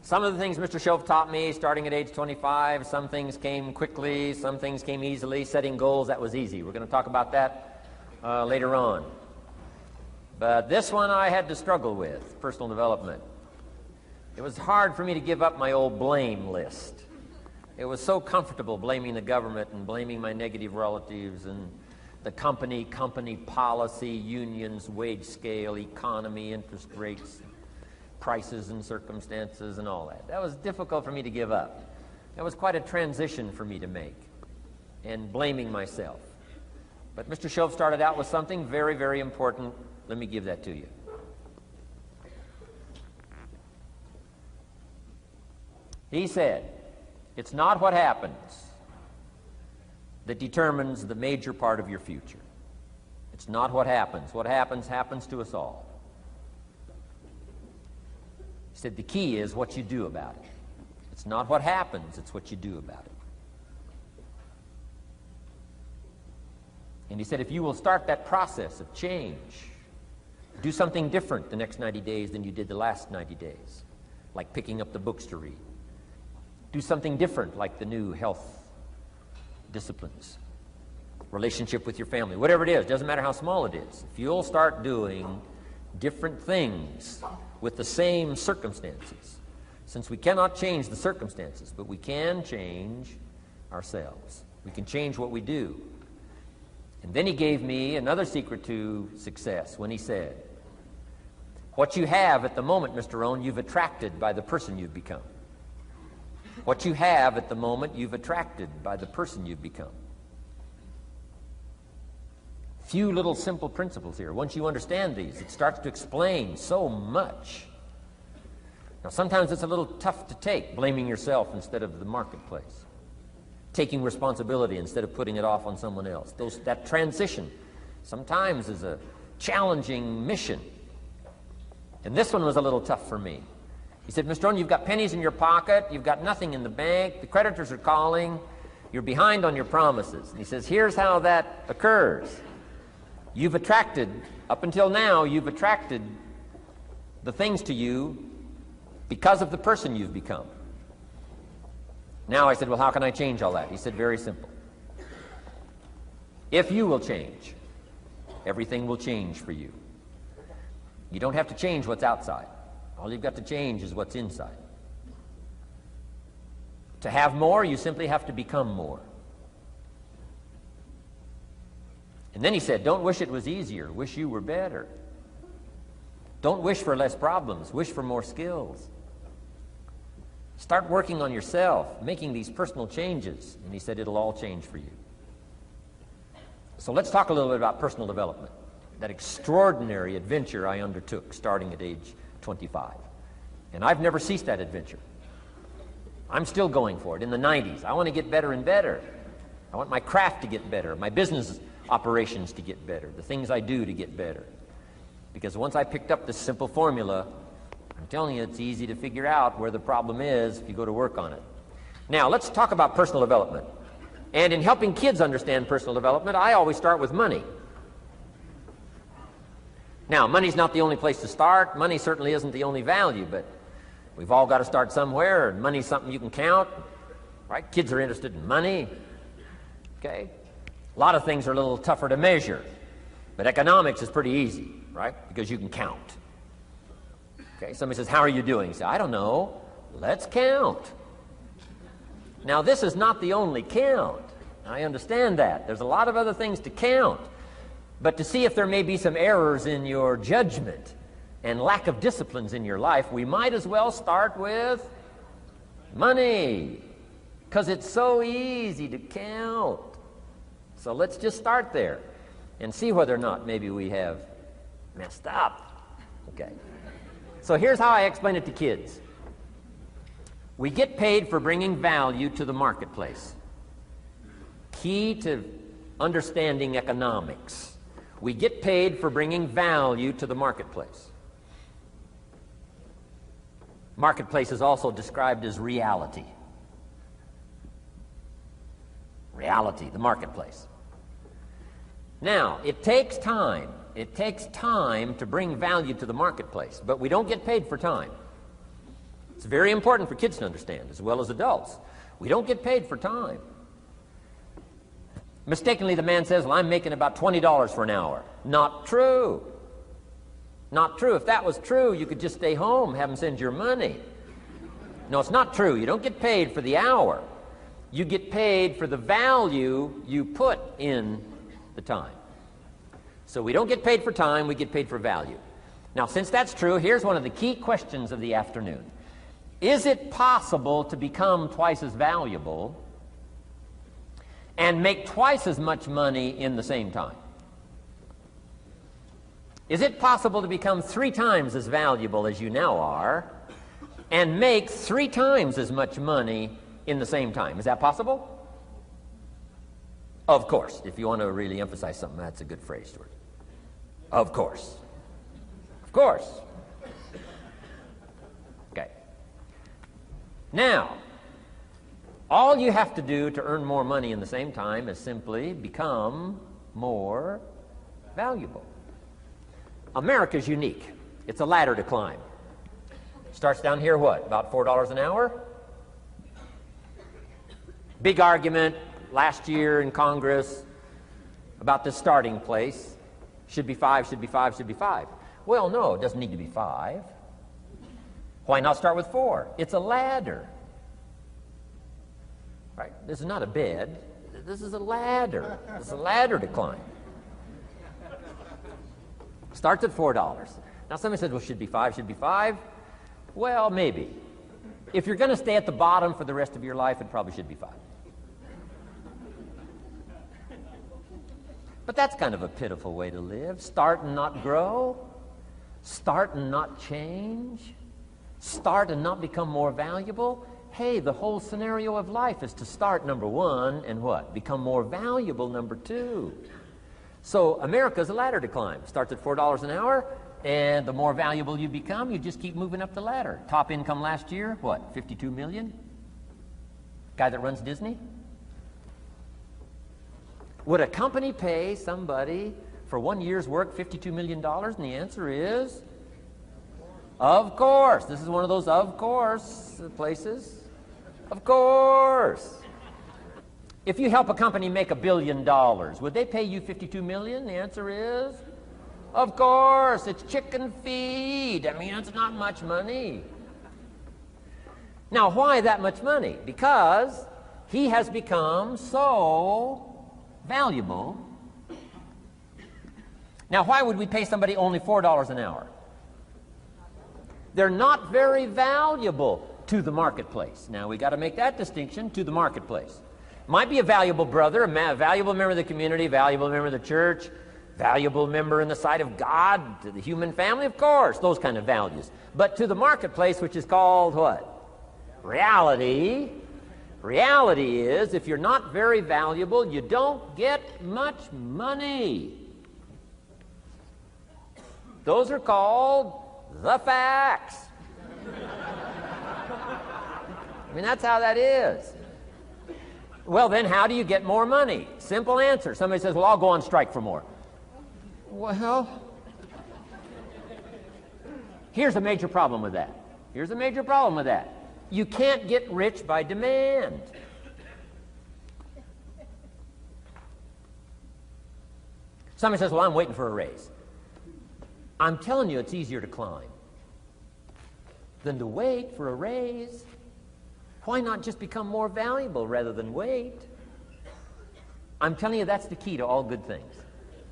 Some of the things Mr. Shove taught me starting at age 25, some things came quickly, some things came easily. Setting goals, that was easy. We're going to talk about that later on. But this one I had to struggle with, personal development. It was hard for me to give up my old blame list. It was so comfortable blaming the government and blaming my negative relatives and the company policy, unions, wage scale, economy, interest rates, prices and circumstances and all that. That was difficult for me to give up. That was quite a transition for me to make, and blaming myself. But Mr. Shove started out with something very, very important. Let me give that to you. He said, it's not what happens that determines the major part of your future. It's not what happens. What happens, happens to us all. He said the key is what you do about it. It's not what happens, it's what you do about it. And he said if you will start that process of change, do something different the next 90 days than you did the last 90 days, like picking up the books to read. Do something different like the new health disciplines, relationship with your family, whatever it is, doesn't matter how small it is. If you'll start doing different things with the same circumstances, since we cannot change the circumstances, but we can change ourselves. We can change what we do. And then he gave me another secret to success when he said, what you have at the moment, Mr. Rohn, you've attracted by the person you've become. What you have at the moment, you've attracted by the person you've become. Few little simple principles here. Once you understand these, it starts to explain so much. Now, sometimes it's a little tough to take, blaming yourself instead of the marketplace, taking responsibility instead of putting it off on someone else. That transition sometimes is a challenging mission. And this one was a little tough for me. He said, Mr. Rohn, you've got pennies in your pocket, you've got nothing in the bank, the creditors are calling, you're behind on your promises. And he says, here's how that occurs. You've attracted, up until now, you've attracted the things to you because of the person you've become. Now I said, well, how can I change all that? He said, very simple. If you will change, everything will change for you. You don't have to change what's outside. All you've got to change is what's inside. To have more, you simply have to become more. And then he said, don't wish it was easier, wish you were better. Don't wish for less problems, wish for more skills. Start working on yourself, making these personal changes. And he said, it'll all change for you. So let's talk a little bit about personal development, that extraordinary adventure I undertook starting at age 25. And I've never ceased that adventure. I'm still going for it. In the 90s, I want to get better and better. I want my craft to get better, my business operations to get better, the things I do to get better. Because once I picked up this simple formula, I'm telling you, it's easy to figure out where the problem is if you go to work on it. Now, let's talk about personal development. And in helping kids understand personal development, I always start with money. Now, money's not the only place to start. Money certainly isn't the only value, but we've all got to start somewhere, and money's something you can count, right? Kids are interested in money, okay? A lot of things are a little tougher to measure, but economics is pretty easy, right? Because you can count. Okay, somebody says, how are you doing? You say, I don't know. Let's count. Now, this is not the only count. I understand that. There's a lot of other things to count. But to see if there may be some errors in your judgment and lack of disciplines in your life, we might as well start with money, because it's so easy to count. So let's just start there and see whether or not maybe we have messed up. Okay. So here's how I explain it to kids. We get paid for bringing value to the marketplace. Key to understanding economics. We get paid for bringing value to the marketplace. Marketplace is also described as reality. Reality, the marketplace. Now, it takes time. It takes time to bring value to the marketplace, but we don't get paid for time. It's very important for kids to understand, as well as adults. We don't get paid for time. Mistakenly, the man says, well, I'm making about $20 for an hour. Not true. Not true. If that was true, you could just stay home, have them send your money. No, it's not true. You don't get paid for the hour. You get paid for the value you put in the time. So we don't get paid for time, we get paid for value. Now, since that's true, here's one of the key questions of the afternoon. Is it possible to become twice as valuable and make twice as much money in the same time? Is it possible to become 3 times as valuable as you now are and make 3 times as much money in the same time? Is that possible? Of course. If you want to really emphasize something, that's a good phrase, Stuart. Of course. Of course. Okay. Now, all you have to do to earn more money in the same time is simply become more valuable. America's unique. It's a ladder to climb. Starts down here, what, about $4 an hour? Big argument last year in Congress about the starting place. Should be 5, should be 5, should be 5. Well, no, it doesn't need to be 5. Why not start with 4? It's a ladder. Right? This is not a bed. This is a ladder. It's a ladder to climb. Starts at $4. Now somebody says, well, should be 5, should be 5. Well, maybe. If you're going to stay at the bottom for the rest of your life, it probably should be 5. But that's kind of a pitiful way to live. Start and not grow. Start and not change. Start and not become more valuable. Hey, the whole scenario of life is to start, number 1, and what? Become more valuable, number 2. So America's a ladder to climb. Starts at $4 an hour, and the more valuable you become, you just keep moving up the ladder. Top income last year, what, 52 million? Guy that runs Disney? Would a company pay somebody for 1 year's work $52 million? And the answer is, of course. This is one of those of course places. Of course. If you help a company make $1 billion, would they pay you $52 million? The answer is, of course. It's chicken feed. I mean, it's not much money. Now, why that much money? Because he has become so valuable. Now, why would we pay somebody only $4 an hour? They're not very valuable to the marketplace. Now, we got to make that distinction, to the marketplace. Might be a valuable brother, a valuable member of the community, valuable member of the church, valuable member in the sight of God, to the human family, of course, those kind of values. But to the marketplace, which is called what? Reality. Reality is, if you're not very valuable, you don't get much money. Those are called the facts. I mean, that's how that is. Well, then, how do you get more money? Simple answer. Somebody says, well, I'll go on strike for more. Well, here's a major problem with that. Here's a major problem with that. You can't get rich by demand. Somebody says, well, I'm waiting for a raise. I'm telling you, it's easier to climb than to wait for a raise. Why not just become more valuable rather than wait? I'm telling you, that's the key to all good things.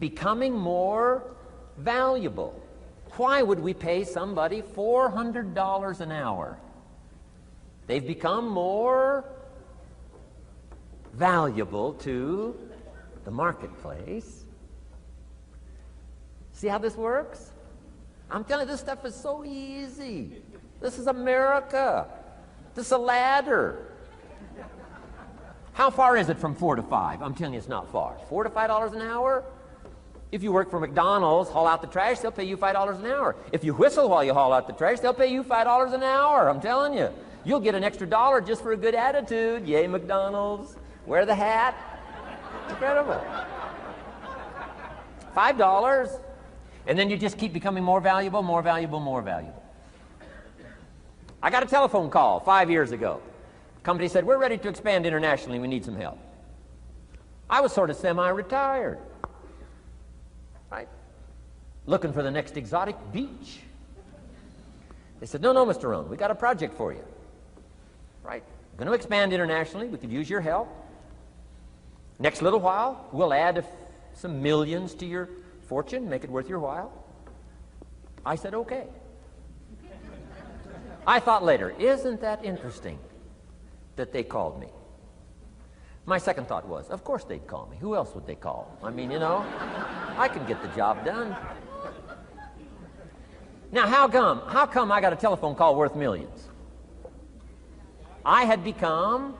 Becoming more valuable. Why would we pay somebody $400 an hour? They've become more valuable to the marketplace. See how this works? I'm telling you, this stuff is so easy. This is America. This is a ladder. How far is it from 4 to 5? I'm telling you, it's not far. $4 to $5 an hour? If you work for McDonald's, haul out the trash, they'll pay you $5 an hour. If you whistle while you haul out the trash, they'll pay you $5 an hour. I'm telling you. You'll get an extra $1 just for a good attitude. Yay, McDonald's. Wear the hat. It's incredible. $5. And then you just keep becoming more valuable, more valuable, more valuable. I got a telephone call 5 years ago. The company said, we're ready to expand internationally. We need some help. I was sort of semi-retired, right? Looking for the next exotic beach. They said, no, Mr. Rohn, we got a project for you, right? We're going to expand internationally. We could use your help. Next little while, we'll add some millions to your fortune, make it worth your while. I said, okay. I thought later, isn't that interesting that they called me? My second thought was, of course they'd call me. Who else would they call? I mean, I can get the job done. Now, how come I got a telephone call worth millions? I had become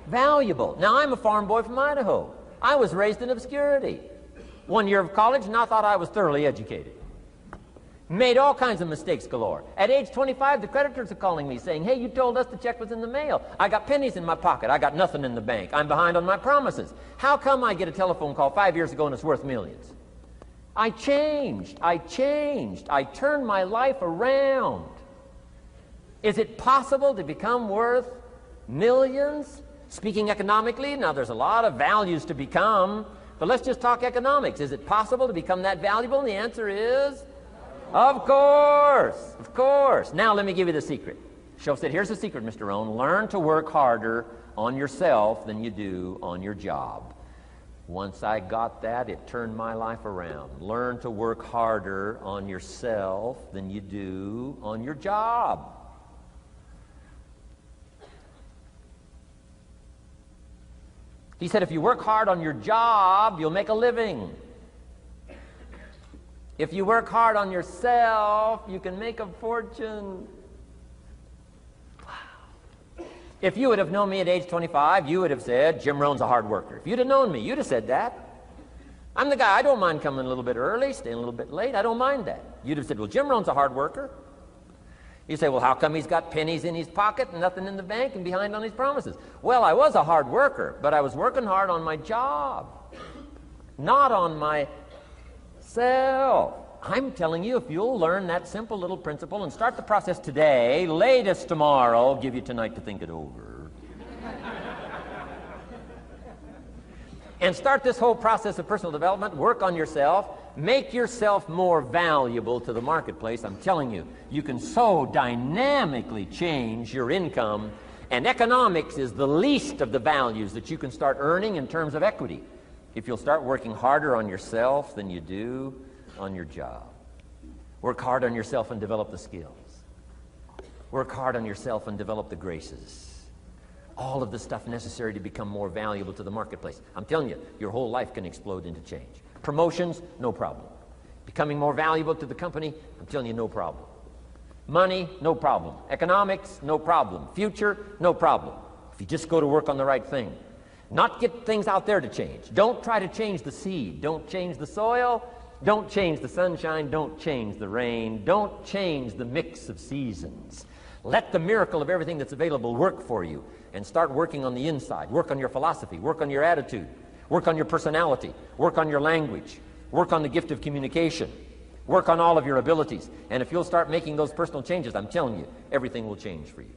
valuable. Now, I'm a farm boy from Idaho. I was raised in obscurity. 1 year of college, and I thought I was thoroughly educated. Made all kinds of mistakes galore. At age 25, the creditors are calling me saying, hey, you told us the check was in the mail. I got pennies in my pocket. I got nothing in the bank. I'm behind on my promises. How come I get a telephone call 5 years ago and it's worth millions? I changed. I turned my life around. Is it possible to become worth millions? Speaking economically, now there's a lot of values to become, but let's just talk economics. Is it possible to become that valuable? And the answer is, of course. Now let me give you the secret. Shoaff said, here's the secret, Mr. Rohn. Learn to work harder on yourself than you do on your job. Once I got that, it turned my life around. Learn to work harder on yourself than you do on your job. He said, if you work hard on your job, you'll make a living. If you work hard on yourself, you can make a fortune. Wow. If you would have known me at age 25, you would have said, Jim Rohn's a hard worker. If you'd have known me, you'd have said that. I'm the guy, I don't mind coming a little bit early, staying a little bit late. I don't mind that. You'd have said, well, Jim Rohn's a hard worker. You say, well, how come he's got pennies in his pocket and nothing in the bank and behind on his promises? Well, I was a hard worker, but I was working hard on my job, not on myself. I'm telling you, if you'll learn that simple little principle and start the process today, latest tomorrow, I'll give you tonight to think it over. And start this whole process of personal development, work on yourself, make yourself more valuable to the marketplace. I'm telling you, you can so dynamically change your income, and economics is the least of the values that you can start earning in terms of equity if you'll start working harder on yourself than you do on your job. Work hard on yourself and develop the skills. Work hard on yourself and develop the graces. All of the stuff necessary to become more valuable to the marketplace. I'm telling you, your whole life can explode into change. Promotions, no problem. Becoming more valuable to the company, I'm telling you, no problem. Money, no problem. Economics, no problem. Future, no problem. If you just go to work on the right thing. Not get things out there to change. Don't try to change the seed. Don't change the soil. Don't change the sunshine. Don't change the rain. Don't change the mix of seasons. Let the miracle of everything that's available work for you, and start working on the inside. Work on your philosophy. Work on your attitude. Work on your personality. Work on your language. Work on the gift of communication. Work on all of your abilities. And if you'll start making those personal changes, I'm telling you, everything will change for you.